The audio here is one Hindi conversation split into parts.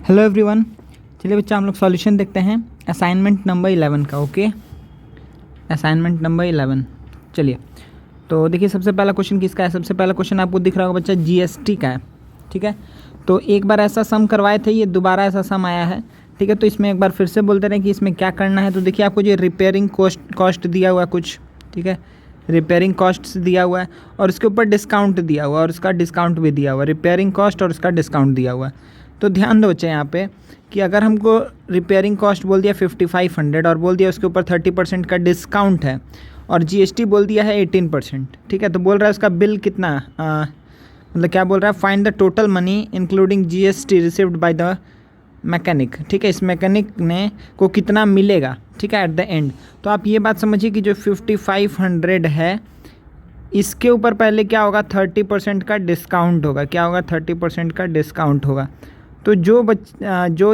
Hello everyone. चलिए बच्चा हम लोग सॉल्यूशन देखते हैं असाइनमेंट नंबर 11 का। Okay, assignment number 11। चलिए तो देखिए सबसे पहला क्वेश्चन किसका है। सबसे पहला क्वेश्चन आपको दिख रहा होगा बच्चा जीएसटी का है। ठीक है, तो एक बार ऐसा सम करवाए थे, ये दोबारा ऐसा सम आया है। ठीक है, तो इसमें एक बार फिर से बोलते रहे कि इसमें क्या करना है। तो देखिए आपको जो रिपेयरिंग कॉस्ट दिया हुआ है कुछ, ठीक है, रिपेयरिंग कॉस्ट दिया हुआ है और उसके ऊपर डिस्काउंट दिया हुआ है और उसका डिस्काउंट भी दिया हुआ है, रिपेयरिंग कॉस्ट और उसका डिस्काउंट दिया हुआ है। तो ध्यान दो बच्चे यहाँ पे कि अगर हमको रिपेयरिंग कॉस्ट बोल दिया 5500 और बोल दिया उसके ऊपर 30% का डिस्काउंट है और जीएसटी बोल दिया है 18%। ठीक है, तो बोल रहा है उसका बिल कितना, मतलब क्या बोल रहा है, find the total money including GST received by the mechanic. ठीक है, इस मैकेनिक ने को कितना मिलेगा, ठीक है, एट द एंड। तो आप ये बात समझिए कि जो 5500 है इसके ऊपर पहले क्या होगा, 30% का डिस्काउंट होगा। क्या होगा, 30% का डिस्काउंट होगा। तो जो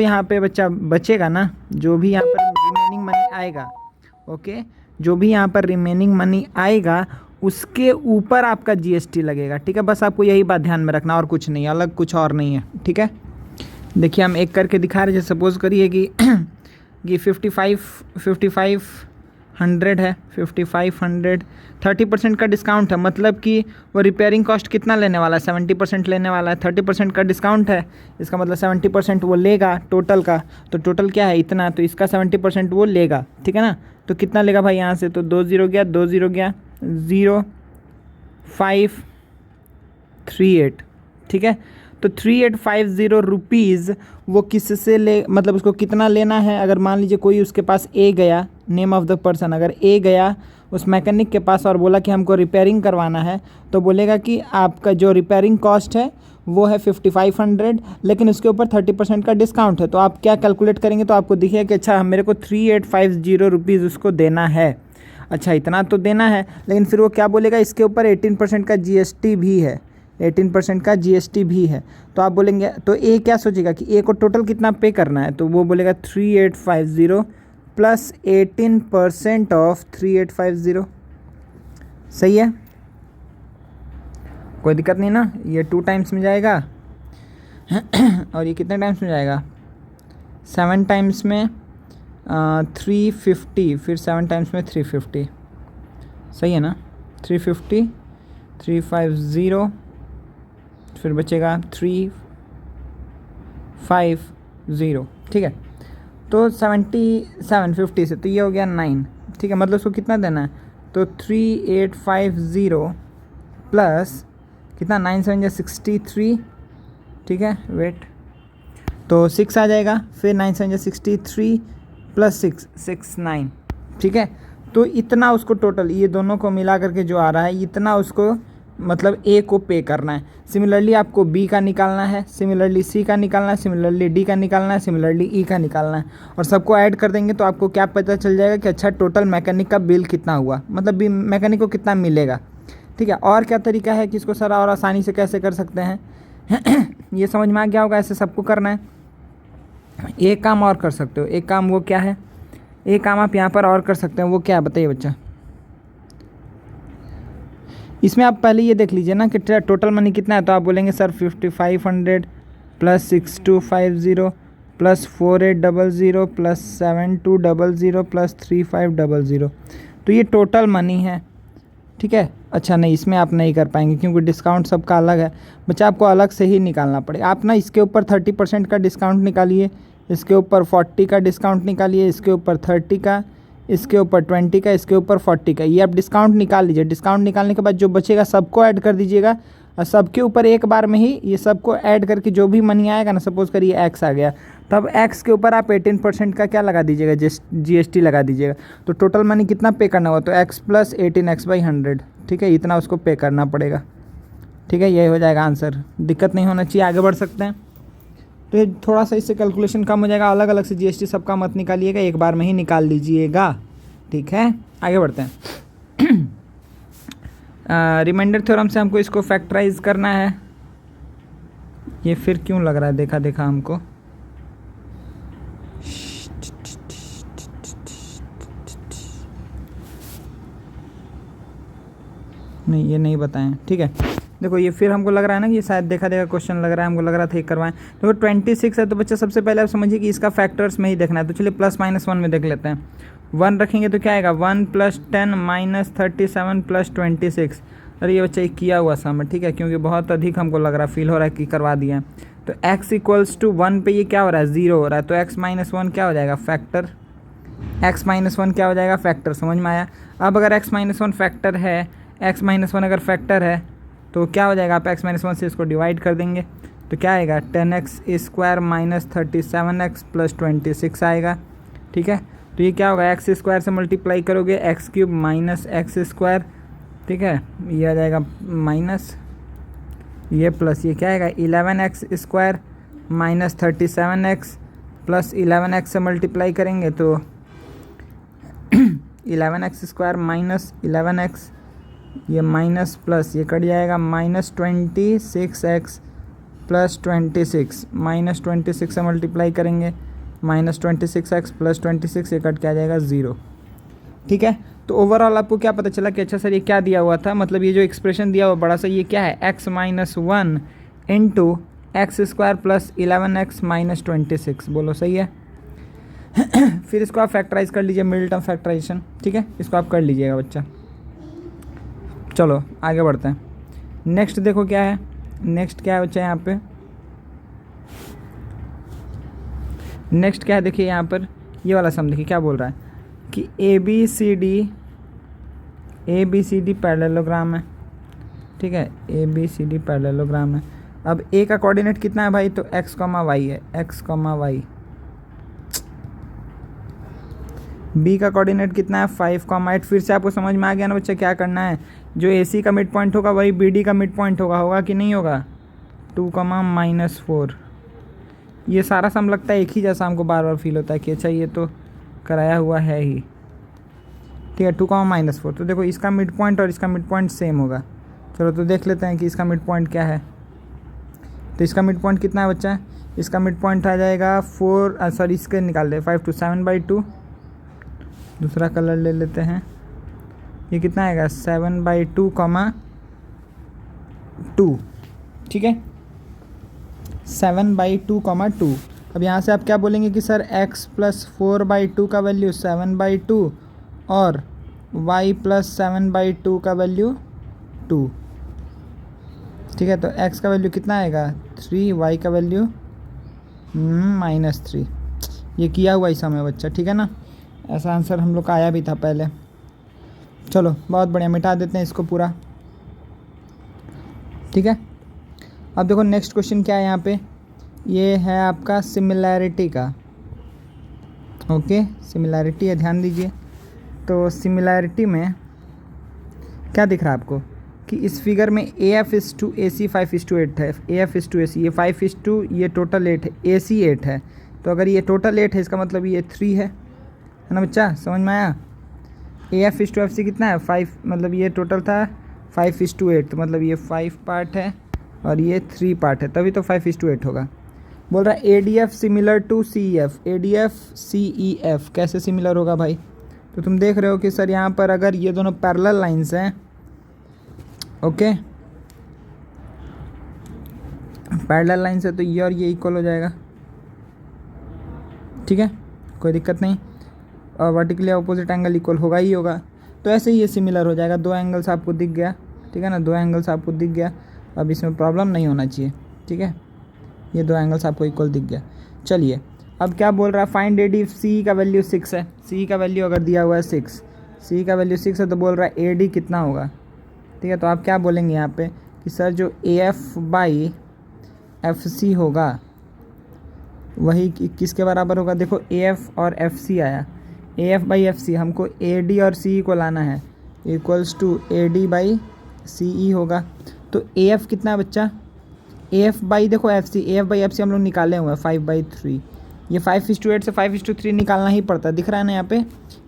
यहाँ पे बच्चा बचेगा ना, जो भी यहाँ पर रिमेनिंग मनी आएगा, ओके, जो भी यहाँ पर रिमेनिंग मनी आएगा उसके ऊपर आपका जीएसटी लगेगा। ठीक है, बस आपको यही बात ध्यान में रखना और कुछ नहीं, अलग कुछ और नहीं है। ठीक है, देखिए हम एक करके दिखा रहे हैं। जैसे सपोज करिए कि 5500 है, 5500 30% का डिस्काउंट है, मतलब कि वो रिपेयरिंग कॉस्ट कितना लेने वाला है, 70% लेने वाला है। 30% का डिस्काउंट है, इसका मतलब 70% वो लेगा टोटल का। तो टोटल क्या है, इतना, तो इसका 70% वो लेगा। ठीक है ना, तो कितना लेगा भाई यहाँ से, तो 2 0 गया, 2 0 गया, 0538। ठीक है, तो 3850 रुपीज़ वो किससे ले, मतलब उसको कितना लेना है। अगर मान लीजिए कोई उसके पास ए गया, नेम ऑफ द पर्सन, अगर ए गया उस मैकेनिक के पास और बोला कि हमको रिपेयरिंग करवाना है, तो बोलेगा कि आपका जो रिपेयरिंग कॉस्ट है वो है 5500, लेकिन उसके ऊपर 30% का डिस्काउंट है। तो आप क्या कैलकुलेट करेंगे, तो आपको दिखेगा कि अच्छा मेरे को 3850 रुपीज़ उसको देना है। अच्छा इतना तो देना है, लेकिन फिर वो क्या बोलेगा, इसके ऊपर 18% का जीएसटी भी है, 18% का जीएसटी भी है। तो आप बोलेंगे, तो ए क्या सोचेगा कि ए को टोटल कितना पे करना है, तो वो बोलेगा 3850 प्लस 18% ऑफ 3850। सही है, कोई दिक्कत नहीं ना। ये 2 टाइम्स में जाएगा और ये कितने टाइम्स में जाएगा, 7 टाइम्स में 350, फिर 7 टाइम्स में 350। सही है ना, 350 350, फिर बचेगा 350। ठीक है, तो 7750 से तो ये हो गया 9। ठीक है, मतलब उसको कितना देना है, तो 3850 प्लस कितना, 9 7 या 63। ठीक है, वेट, तो 6 आ जाएगा, फिर 9 7 या 63 प्लस 69। ठीक है, तो इतना उसको टोटल ये दोनों को मिला करके जो आ रहा है, इतना उसको मतलब ए को पे करना है। सिमिलरली आपको बी का निकालना है, सिमिलरली सी का निकालना है, सिमिलरली डी का निकालना है, सिमिलरली ई का निकालना है, और सबको ऐड कर देंगे तो आपको क्या पता चल जाएगा कि अच्छा टोटल मैकेनिक का बिल कितना हुआ, मतलब मैकेनिक को कितना मिलेगा। ठीक है, और क्या तरीका है कि इसको सर और आसानी से कैसे कर सकते हैं ये समझ में आ गया होगा। ऐसे सबको करना है। एक काम और कर सकते हो, एक काम वो क्या है, एक काम आप यहाँ पर और कर सकते हैं, वो क्या है बताइए बच्चा। इसमें आप पहले ये देख लीजिए ना कि टोटल मनी कितना है, तो आप बोलेंगे sir 5500 plus 6250 plus 4800 plus 7200 plus 3500, तो ये टोटल मनी है। ठीक है, अच्छा नहीं, इसमें आप नहीं कर पाएंगे क्योंकि डिस्काउंट सबका अलग है बच्चा, आपको अलग से ही निकालना पड़ेगा। आप ना इसके ऊपर 30% का डिस्काउंट निकालिए, इसके ऊपर 40 का डिस्काउंट निकालिए, इसके ऊपर 30 का, इसके ऊपर 20 का, इसके ऊपर 40 का, ये आप डिस्काउंट निकाल लीजिए। डिस्काउंट निकालने के बाद जो बचेगा सबको ऐड कर दीजिएगा और सबके ऊपर एक बार में ही ये सबको ऐड करके जो भी मनी आएगा ना, सपोज करिए एक्स आ गया, तब एक्स के ऊपर आप 18% का क्या लगा दीजिएगा, जीएसटी लगा दीजिएगा। तो टोटल मनी कितना पे करना होगा, तो एक्स प्लस 18x/100। ठीक है, इतना उसको पे करना पड़ेगा। ठीक है, यही हो जाएगा आंसर, दिक्कत नहीं होना चाहिए, आगे बढ़ सकते हैं। तो ये थोड़ा सा इससे कैलकुलेशन कम हो जाएगा, अलग अलग से जीएसटी सबका मत निकालिएगा, एक बार में ही निकाल लीजिएगा। ठीक है, आगे बढ़ते हैं। रिमाइंडर थ्योरम से हमको इसको फैक्टराइज करना है। ये फिर क्यों लग रहा है, देखा देखा हमको, नहीं ये नहीं बताएं। ठीक है, देखो ये फिर हमको लग रहा है ना कि शायद देखा क्वेश्चन लग रहा है, हमको लग रहा था ये करवाएं। देखो 26 है तो बच्चा सबसे पहले आप समझिए कि इसका फैक्टर्स में ही देखना है, तो चलिए +-1 में देख लेते हैं। 1 रखेंगे तो क्या आएगा 1 + 10 - 37 + 26। अरे ये बच्चा किया हुआ सम है, ठीक है, क्योंकि बहुत अधिक हमको लग रहा है, फील हो रहा है कि करवा दिया है। तो x = 1 पे ये क्या हो रहा है 0 हो रहा है, तो x - 1 क्या हो जाएगा फैक्टर, x - 1 क्या हो जाएगा फैक्टर, समझ में आया। अब अगर x - 1 फैक्टर है, x - 1 अगर फैक्टर है तो क्या हो जाएगा, आप x - 1 से इसको डिवाइड कर देंगे तो क्या आएगा 10x² - 37x + 26 आएगा, ठीक है। तो ये क्या होगा x² से मल्टीप्लाई करोगे x³ - x², ठीक है, ये आ जाएगा माइनस ये प्लस ये क्या आएगा 11x² - 37x + 11x से मल्टीप्लाई करेंगे तो 11x² - 11x, ये माइनस प्लस ये कट जाएगा -26x + 26, -26 से मल्टीप्लाई करेंगे -26x + 26, ये कट के आ जाएगा 0, ठीक है। तो ओवरऑल आपको क्या पता चला कि अच्छा सर ये क्या दिया हुआ था, मतलब ये जो एक्सप्रेशन दिया हुआ बड़ा सा ये क्या है x - 1 × x² + 11x - 26, बोलो सही है। फिर इसको आप फैक्टराइज कर लीजिए, मिडिल टर्म फैक्टराइजेशन, ठीक है, इसको आप कर लीजिएगा बच्चा। चलो आगे बढ़ते हैं। नेक्स्ट देखो क्या है, नेक्स्ट क्या है बच्चा यहाँ पे, नेक्स्ट क्या है देखिए यहाँ पर ये वाला सम देखिए क्या बोल रहा है कि ABCD पैरेललोग्राम है, ठीक है, ABCD पैरेललोग्राम है। अब A का कोऑर्डिनेट कितना है भाई, तो x, y है, x, y। B का कोऑर्डिनेट कितना है 5, 8। फिर से आपको समझ में आ गया ना बच्चा क्या करना है, जो AC का मिड पॉइंट होगा वही BD का मिड पॉइंट होगा कि नहीं होगा, 2, -4। ये सारा सम लगता है एक ही जैसा, हमको बार बार फील होता है कि अच्छा ये तो कराया हुआ है ही, ठीक है, 2, -4। तो देखो इसका मिड पॉइंट और इसका मिड पॉइंट सेम होगा। चलो तो देख लेते हैं कि इसका मिड पॉइंट क्या है। तो इसका मिड पॉइंट कितना है बच्चा, इसका मिड पॉइंट आ जाएगा 4 सॉरी इसके निकाल दे 5 to 7/2। दूसरा कलर ले लेते हैं, ये कितना आएगा 7/2, 2, ठीक है, 7/2, 2। अब यहाँ से आप क्या बोलेंगे कि सर x + 4/2 का वैल्यू 7/2 और y + 7/2 का वैल्यू 2, ठीक है। तो x का वैल्यू कितना आएगा 3, y का वैल्यू -3। ये किया हुआ ही समय बच्चा, ठीक है ना, ऐसा आंसर हम लोग का आया भी था पहले। चलो बहुत बढ़िया, मिटा देते हैं इसको पूरा, ठीक है। अब देखो नेक्स्ट क्वेश्चन क्या है यहाँ पे, ये है आपका सिमिलैरिटी का, ओके, सिमिलैरिटी है, ध्यान दीजिए। तो सिमिलैरिटी में क्या दिख रहा है आपको कि इस फिगर में AF/AC 5:8 है, AF/AC ये 5:, ये टोटल 8 है, AC 8 है। तो अगर ये टोटल 8 है इसका मतलब ये 3 है ना बच्चा, समझ में आया। AF/FC कितना है 5, मतलब ये टोटल था 5:8, तो मतलब ये 5 पार्ट है और ये 3 पार्ट है, तभी तो 5:8 होगा। बोल रहा है ADF similar to CEF, ADF CEF कैसे सिमिलर होगा भाई, तो तुम देख रहे हो कि सर यहाँ पर अगर ये दोनों पैरेलल लाइंस हैं, ओके, पैरेलल लाइंस है तो ये और ये इक्वल हो जाएगा, ठीक है, कोई दिक्कत नहीं, और वर्टिकली अपोजिट एंगल इक्वल होगा ही होगा। तो ऐसे ही ये सिमिलर हो जाएगा, 2 एंगल्स आपको दिख गया, ठीक है ना, 2 एंगल्स आपको दिख गया। अब इसमें प्रॉब्लम नहीं होना चाहिए, ठीक है, ये 2 एंगल्स आपको इक्वल दिख गया। चलिए अब क्या बोल रहा है, फाइंड AD if C का वैल्यू 6 है, C का वैल्यू अगर दिया हुआ है 6, C का वैल्यू 6 है तो बोल रहा है AD कितना होगा, ठीक है। तो आप क्या बोलेंगे यहाँ पे कि सर जो AF/FC होगा वही किसके बराबर होगा, देखो AF और FC आया, AF/FC हमको AD और CE को लाना है, इक्वल्स टू AD/CE होगा। तो AF कितना है बच्चा, AF/ देखो FC, AF/FC हम लोग निकाले हुए हैं 5/3, ये 5:8 से 5:3 निकालना ही पड़ता है, दिख रहा है ना यहाँ पे।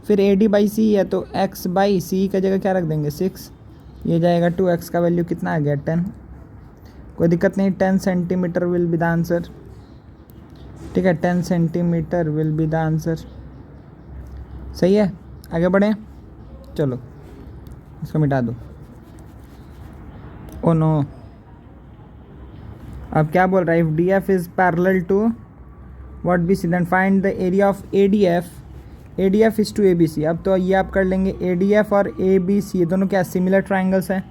फिर AD/CE है तो x/CE का जगह क्या रख देंगे 6, ये जाएगा 2, x का वैल्यू कितना आ गया 10, कोई दिक्कत नहीं, 10 centimetre will be the answer, ठीक है, 10 centimetre will be the answer, सही है। आगे बढ़ें, चलो इसको मिटा दो, ओ नो अब क्या बोल रहा है, if D F is parallel to what B C then find the area of A D F is to A B C. अब तो ये आप कर लेंगे, ए डी एफ और ए बी सी ये दोनों क्या सिमिलर ट्राइंगल्स हैं।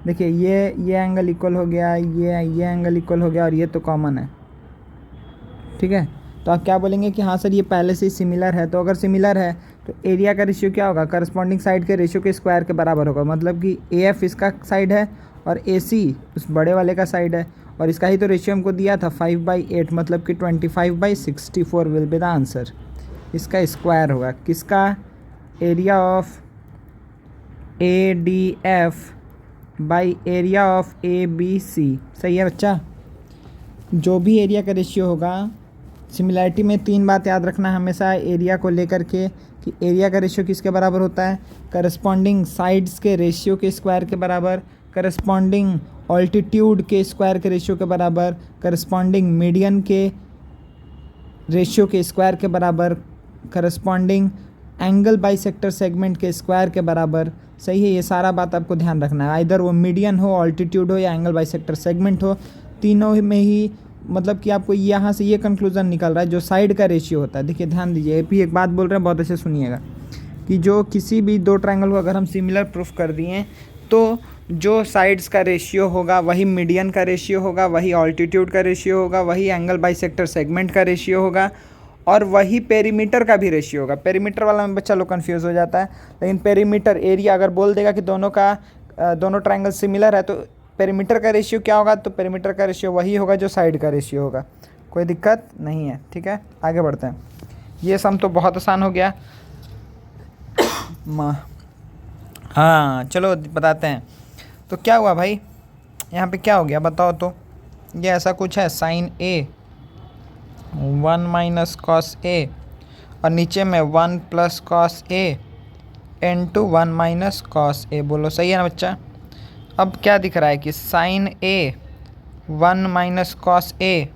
देखिए ये एंगल इक्वल हो गया, ये एंगल इक्वल हो गया और ये तो कॉमन है, ठीक है। तो आप क्या बोलेंगे कि हाँ सर ये पहले से ही सिमिलर है। तो अगर सिमिलर है तो एरिया का रेशियो क्या होगा, करस्पॉन्डिंग साइड के रेशियो के स्क्वायर के बराबर होगा। मतलब कि ए एफ इसका साइड है और ए सी उस बड़े वाले का साइड है, और इसका ही तो रेशियो हमको दिया था 5/8, मतलब कि 25/64 विल बी द आंसर। इसका स्क्वायर होगा किसका, area of A D F by area of A B C. सही है बच्चा। जो भी एरिया का रेशियो होगा, सिमिलैरिटी में 3 बात याद रखना हमेशा एरिया को लेकर के, कि एरिया का रेशियो किसके बराबर होता है, करस्पॉन्डिंग साइड्स के रेशियो के स्क्वायर के बराबर, करस्पॉन्डिंग ऑल्टीट्यूड के स्क्वायर के रेशियो के बराबर, करस्पॉन्डिंग मीडियन के रेशियो के स्क्वायर के बराबर, करस्पॉन्डिंग एंगल बाइसेक्टर सेगमेंट के स्क्वायर के बराबर। सही है, ये सारा बात आपको ध्यान रखना है। आइदर वो मीडियन हो, ऑल्टीट्यूड हो या एंगल बाइसेक्टर सेगमेंट हो, तीनों में ही मतलब कि आपको यहाँ से ये कंक्लूजन निकल रहा है जो साइड का रेशियो होता है। देखिए ध्यान दीजिए, एपी एक बात बोल रहे हैं, बहुत अच्छे सुनिएगा, कि जो किसी भी दो ट्रायंगल को अगर हम सिमिलर प्रूफ कर दिए तो जो साइड्स का रेशियो होगा वही मीडियन का रेशियो होगा, वही ऑल्टीट्यूड का रेशियो होगा, वही एंगल बाइसेक्टर सेगमेंट का रेशियो होगा, और वही पेरीमीटर का भी रेशियो होगा। पेरीमीटर वाला में बच्चा लोग कन्फ्यूज़ हो जाता है, लेकिन पेरीमीटर एरिया अगर बोल देगा कि दोनों ट्रायंगल सिमिलर है तो पेरीमीटर का रेशियो क्या होगा, तो पेरीमीटर का रेशियो वही होगा जो साइड का रेशियो होगा। कोई दिक्कत नहीं है, ठीक है। आगे बढ़ते हैं। ये सम तो बहुत आसान हो गया। हाँ चलो बताते हैं। तो क्या हुआ भाई, यहाँ पे क्या हो गया बताओ तो। ये ऐसा कुछ है, sine A 1 minus cos A, और नीचे में 1 plus cos A into 1 minus cos A. बोलो सही है ना बच्चा। अब क्या दिख रहा है कि साइन ए 1 माइनस कॉस ए,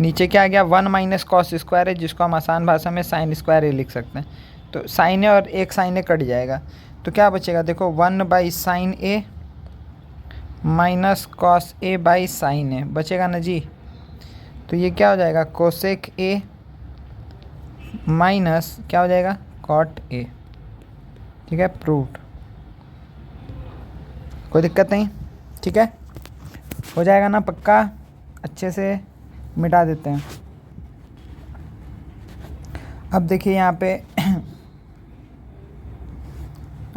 नीचे क्या आ गया 1 माइनस कॉस स्क्वायर है, जिसको हम आसान भाषा में साइन स्क्वायर ए लिख सकते हैं। तो साइन ए और एक साइन ए कट जाएगा, तो क्या बचेगा देखो 1 by sine A minus cos A by sine A बचेगा ना जी। तो ये क्या हो जाएगा, कोसेक ए माइनस क्या हो जाएगा, कॉट ए। ठीक है, प्रूव्ड, कोई दिक्कत नहीं, ठीक है, हो जाएगा ना पक्का। अच्छे से मिटा देते हैं। अब देखिए यहाँ पे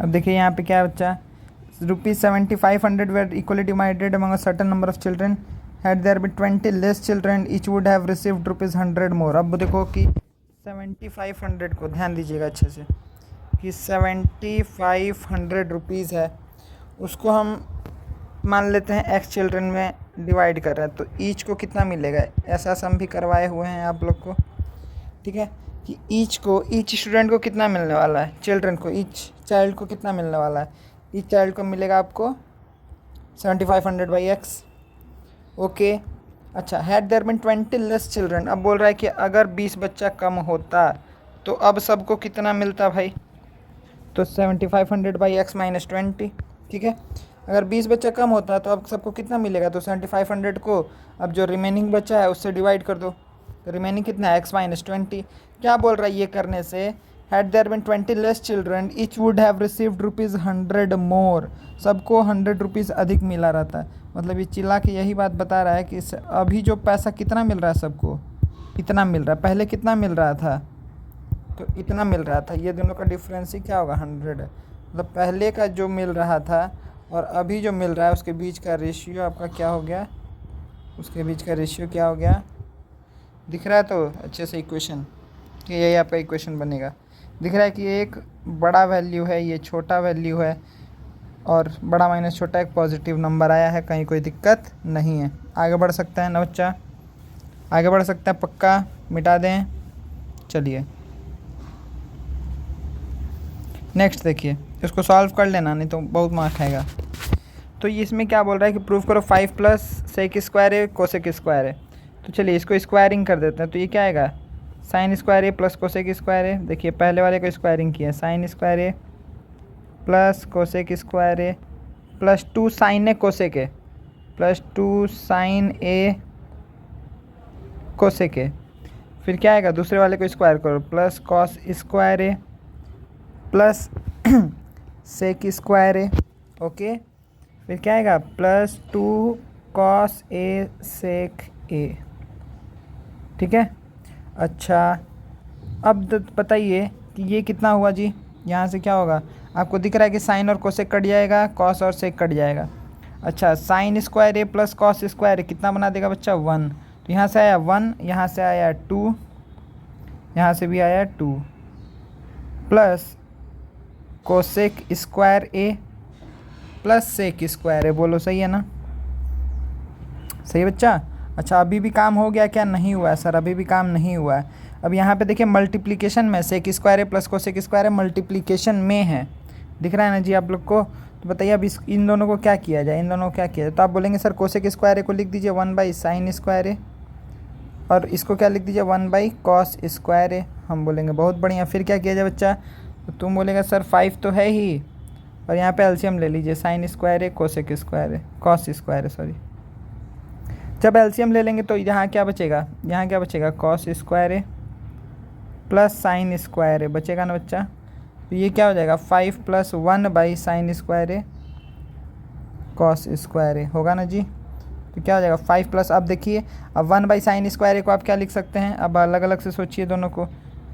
अब देखिए यहाँ पे क्या है बच्चा, ₹7500 were equally divided among a certain number of children. Had there been 20 less children, each would have received ₹100 more. अब देखो कि 7500 को ध्यान दीजिएगा अच्छे से, कि 7500 रुपीज़ है, उसको हम मान लेते हैं x चिल्ड्रन में डिवाइड कर रहे हैं, तो ईच को कितना मिलेगा। ऐसा सम भी करवाए हुए हैं आप लोग को, ठीक है, कि ईच स्टूडेंट को कितना मिलने वाला है, चिल्ड्रन को, ईच चाइल्ड को कितना मिलने वाला है। ईच चाइल्ड को मिलेगा आपको 7500/x। ओके, अच्छा, had there been 20 less children. अब बोल रहा है कि अगर 20 बच्चा कम होता तो अब सबको कितना मिलता भाई, तो 7500/x माइनस 20, ठीक है। अगर 20 बच्चा कम होता तो अब सबको कितना मिलेगा, तो 7500 को अब जो रिमेनिंग बच्चा है उससे डिवाइड कर दो, तो रिमेनिंग कितना है, x माइनस 20। क्या बोल रहा है ये करने से, had there been 20 less children each would have received ₹100 more. सबको 100 रुपीज़ अधिक मिला रहता है। मतलब ये चिल्ला के यही बात बता रहा है कि अभी जो पैसा कितना मिल रहा है सबको, इतना मिल रहा है, पहले कितना मिल रहा था, तो इतना मिल रहा था। ये दोनों का डिफरेंस ही क्या होगा, 100 है। मतलब पहले का जो मिल रहा था और अभी जो मिल रहा है उसके बीच का रेशियो आपका क्या हो गया, उसके बीच का रेशियो क्या हो गया, दिख रहा है। तो अच्छे से इक्वेशन, कि यही आपका इक्वेशन बनेगा। दिख रहा है कि ये एक बड़ा वैल्यू है, ये छोटा वैल्यू है, और बड़ा माइनस छोटा एक पॉजिटिव नंबर आया है, कहीं कोई दिक्कत नहीं है। आगे बढ़ सकते हैं ना बच्चा, आगे बढ़ सकते हैं पक्का, मिटा दें। चलिए नेक्स्ट देखिए, इसको सॉल्व कर लेना, नहीं तो बहुत मार्क खाएगा। तो इसमें क्या बोल रहा है कि प्रूव करो 5 प्लस सेक स्क्वायर है कोसेक स्क्वायर है। तो चलिए इसको स्क्वायरिंग कर देते हैं। तो ये क्या आएगा, sine square A plus cosec square A. देखिए पहले वाले को स्क्वायरिंग किया, sine square A plus cosec square A plus 2 sine A cosec A, plus 2 sine A cosec A, फिर क्या आएगा दूसरे वाले को स्क्वायर करो, plus cos square A plus sec square A, okay. फिर क्या आएगा प्लस 2 कॉस ए सेक ए, ठीक है। अच्छा अब बताइए कि ये कितना हुआ जी, यहाँ से क्या होगा, आपको दिख रहा है कि साइन और कोसेक कट जाएगा, कॉस और सेक कट जाएगा। अच्छा sign square A plus cos square ए कितना बना देगा बच्चा 1, तो यहाँ से आया 1, यहाँ से आया 2, यहाँ से भी आया 2, plus cosec square A plus sec square ए, बोलो सही है ना, सही बच्चा। अच्छा अभी भी काम हो गया क्या, नहीं हुआ है सर, अभी भी काम नहीं हुआ है। अब यहाँ पे देखिए मल्टीप्लिकेशन में सेक square A plus cosec square A multiplication में है, दिख रहा है ना जी आप लोग को। तो बताइए अब इन दोनों को क्या किया जाए, इन दोनों को क्या किया जाए, तो आप बोलेंगे सर कोसेक स्क्वायर ए को लिख दीजिए 1 साइन स्क्वायर ए, और इसको क्या लिख दीजिए 1 कॉस स्क्वायर ए। हम बोलेंगे बहुत बढ़िया। फिर क्या किया जाए बच्चा, तो तुम बोलेगा सर 5 तो है ही, और यहाँ पे एलसीएम ले लीजिए साइन स्क्वायर है कोसेक स्क्वायर है कॉस स्क्वायर है सॉरी। जब एलसीएम ले लेंगे तो यहाँ क्या बचेगा, यहाँ क्या बचेगा कॉस स्क्वायर है प्लस साइन स्क्वायर है, बचेगा ना बच्चा। तो ये क्या हो जाएगा 5 + 1 साइन स्क्वायर है कॉस स्क्वायर है, होगा ना जी। तो क्या हो जाएगा 5 प्लस, अब देखिए अब 1 साइन स्क्वायर ए को आप क्या लिख सकते हैं, अब अलग अलग से सोचिए दोनों को,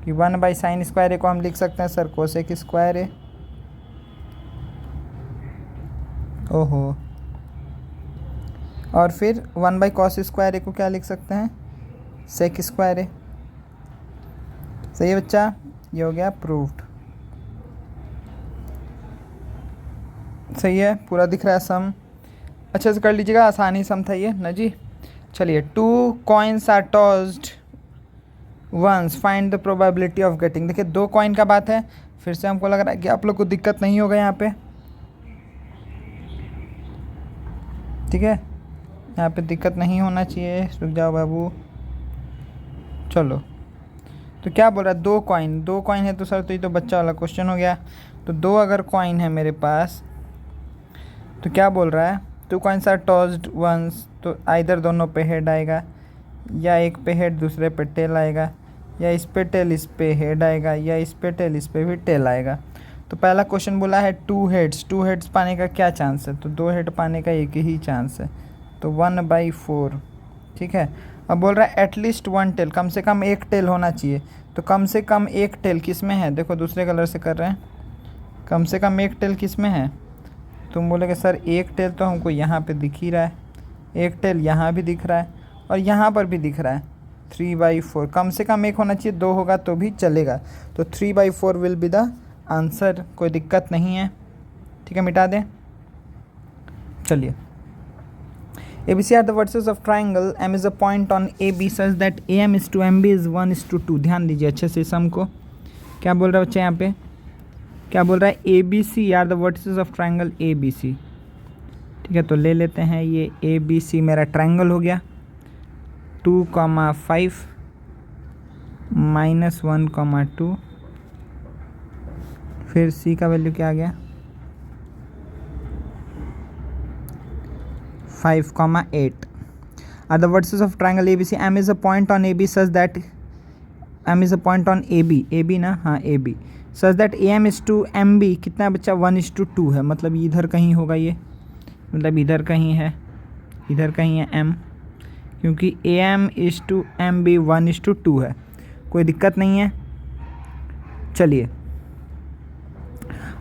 कि 1 साइन स्क्वायर ए को हम लिख सकते हैं सर कोसेक स्क्वायर ए, ओहो, और फिर 1 कॉस स्क्वायर ए को क्या लिख सकते हैं सेक स्क्वायर ए। सही है बच्चा, ये हो गया प्रूव्ड। सही है, पूरा दिख रहा है सम, अच्छे से कर लीजिएगा, आसानी सम था ये ना जी। चलिए 2 coins are tossed once find the probability of getting. देखिए 2 कॉइन का बात है, फिर से हमको लग रहा है कि आप लोग को दिक्कत नहीं होगा यहाँ पे, ठीक है, यहाँ पे दिक्कत नहीं होना चाहिए। रुक जाओ बाबू, चलो। तो क्या बोल रहा है 2 कॉइन है, तो सर तो ये तो बच्चा वाला क्वेश्चन हो गया। तो 2 अगर कॉइन है मेरे पास, तो क्या बोल रहा है 2 कॉइन्स आर टॉस्ड वंस, तो आइदर दोनों पे हेड आएगा, या एक पे हेड दूसरे पे टेल आएगा, या इस पे टेल इस पे हेड आएगा, या इस पे टेल इस पे भी टेल आएगा। तो पहला क्वेश्चन बोला है 2 हेड्स पाने का क्या चांस है, तो 2 हेड पाने का एक ही चांस है, तो 1/4, ठीक है। अब बोल रहा है एटलीस्ट 1 टेल, कम से कम एक टेल होना चाहिए, तो कम से कम एक टेल किस में है, देखो दूसरे कलर से कर रहे हैं, कम से कम एक टेल किस में है। तुम बोलोगे सर एक टेल तो हमको यहाँ पे दिख ही रहा है, एक टेल यहाँ भी दिख रहा है, और यहाँ पर भी दिख रहा है 3/4, कम से कम एक होना चाहिए, 2 होगा तो भी चलेगा, तो 3/4 विल बी द आंसर, कोई दिक्कत नहीं है, ठीक है, मिटा दें। चलिए ABC are the vertices of triangle, M is a point on AB such that AM is to MB is 1:2। ध्यान दीजिए अच्छे से सम को, क्या बोल रहा है बच्चे यहाँ पे, क्या बोल रहा है ABC are the vertices of triangle ABC, ठीक है। तो ले लेते हैं ये ABC मेरा ट्राइंगल हो गया, 2,5 -1,2, फिर C का वैल्यू क्या आ गया 5,8 are the vertices of triangle ABC। M is a point on AB such that M is a point on AB ना, हाँ AB, such that AM is to MB कितना बच्चा 1:2 है, मतलब इधर कहीं होगा ये, मतलब इधर कहीं है, इधर कहीं है M, क्योंकि AM is to MB 1:2 है, कोई दिक्कत नहीं है। चलिए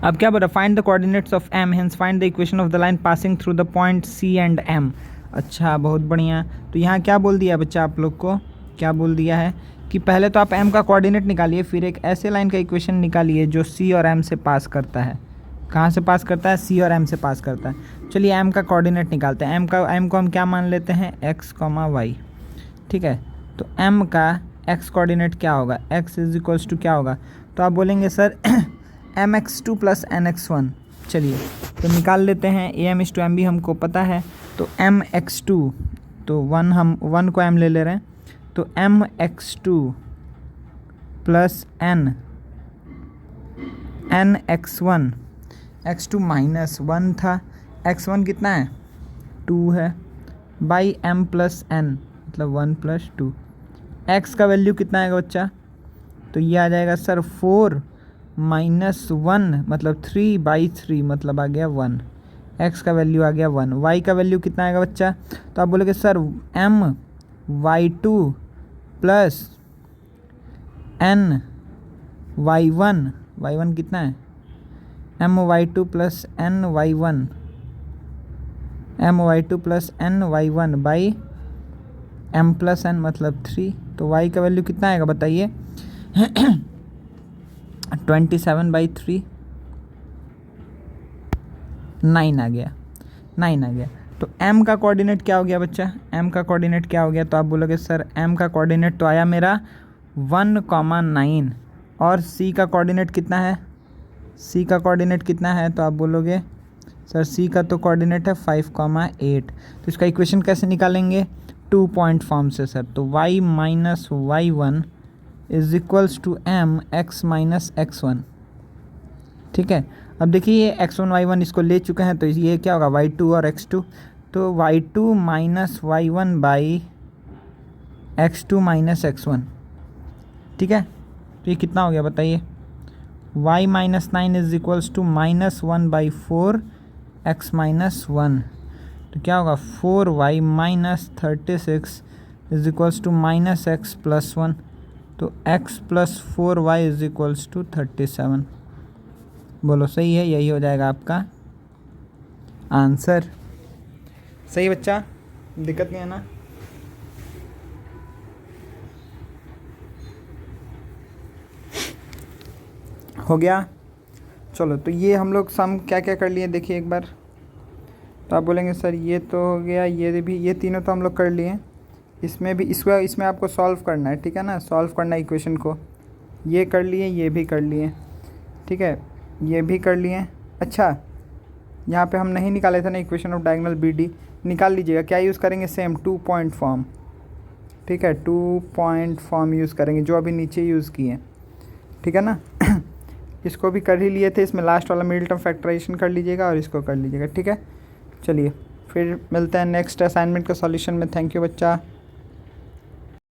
अब क्या बोल रहा है find the coordinates of M, hence find the equation of the line passing through the point C and M। अच्छा बहुत बढ़िया। तो यहाँ क्या बोल दिया बच्चा आप लोग को, क्या बोल दिया है कि पहले तो आप M का कोऑर्डिनेट निकालिए, फिर एक ऐसे लाइन का इक्वेशन निकालिए जो C और M से पास करता है। कहाँ से पास करता है, C और M से पास करता है। चलिए M का कोऑर्डिनेट निकालते हैं। M को हम क्या मान लेते हैं x, y, ठीक है। तो M का x कोऑर्डिनेट क्या होगा, x = क्या होगा, तो आप बोलेंगे सर mx2 + nx1। चलिए तो निकाल लेते हैं, AM is to MB हमको पता है, तो mx2, तो 1 हम 1 को m ले ले रहे हैं, तो mx2 + nx1, x2 -1 था, x1 कितना है 2 है, बाई m प्लस n मतलब 1 प्लस 2। x का वैल्यू कितना आएगा बच्चा? तो ये आ जाएगा सर 4 माइनस 1 मतलब 3 बाई 3 मतलब आ गया 1। x का वैल्यू आ गया 1। y का वैल्यू कितना आएगा बच्चा? तो आप बोलोगे sir m y2 plus n y1। y1 कितना है? m y2 plus n y1 m y2 plus n y1 by m plus n मतलब 3। तो y का वैल्यू कितना आएगा बताइए? 27/3 9 आ गया, 9 आ गया। तो m का कोऑर्डिनेट क्या हो गया बच्चा? m का कोऑर्डिनेट क्या हो गया? तो आप बोलोगे सर m का कोऑर्डिनेट तो आया मेरा 1,9 और c का कोऑर्डिनेट कितना है? c का कोऑर्डिनेट कितना है? तो आप बोलोगे सर c का तो कोऑर्डिनेट है 5,8। तो इसका इक्वेशन कैसे निकालेंगे? 2 पॉइंट फॉर्म से सर। तो y minus y1 is equals to m x minus x1। ठीक है, अब देखिए ये x1 y1 इसको ले चुके हैं, तो ये क्या होगा? y2 और x2। तो y2 minus y1 by x2 minus x1। ठीक है, तो ये कितना हो गया बताइए? y minus 9 is equals to minus 1/4 x minus 1। तो क्या होगा? 4y minus 36 is equals to minus x plus 1। तो x plus 4y is equals to 37। बोलो सही है? यही हो जाएगा आपका आंसर। सही बच्चा, दिक्कत नहीं है ना? हो गया। चलो, तो ये हम लोग सम क्या क्या कर लिए देखिए एक बार। तो आप बोलेंगे सर ये तो हो गया, ये भी, ये तीनों तो हम लोग कर लिए। इसमें भी इसमें आपको सॉल्व करना है, ठीक है ना? सॉल्व करना है इक्वेशन को। ये कर लिए, ये भी कर लिए, ठीक है, ये भी कर लिए। अच्छा, यहाँ पे हम नहीं निकाले थे ना equation of diagonal B D, निकाल लीजिएगा। क्या यूज़ करेंगे? Same 2 point form. ठीक है, 2 पॉइंट फॉर्म यूज़ करेंगे जो अभी नीचे यूज़ किए, ठीक है ना? इसको भी कर ही लिए थे, इसमें लास्ट वाला मिडिल टर्म फैक्टराइजेशन कर लीजिएगा और इसको कर लीजिएगा, ठीक है? चलिए फिर मिलते हैं नेक्स्ट असाइनमेंट के सॉल्यूशन में। थैंक यू बच्चा।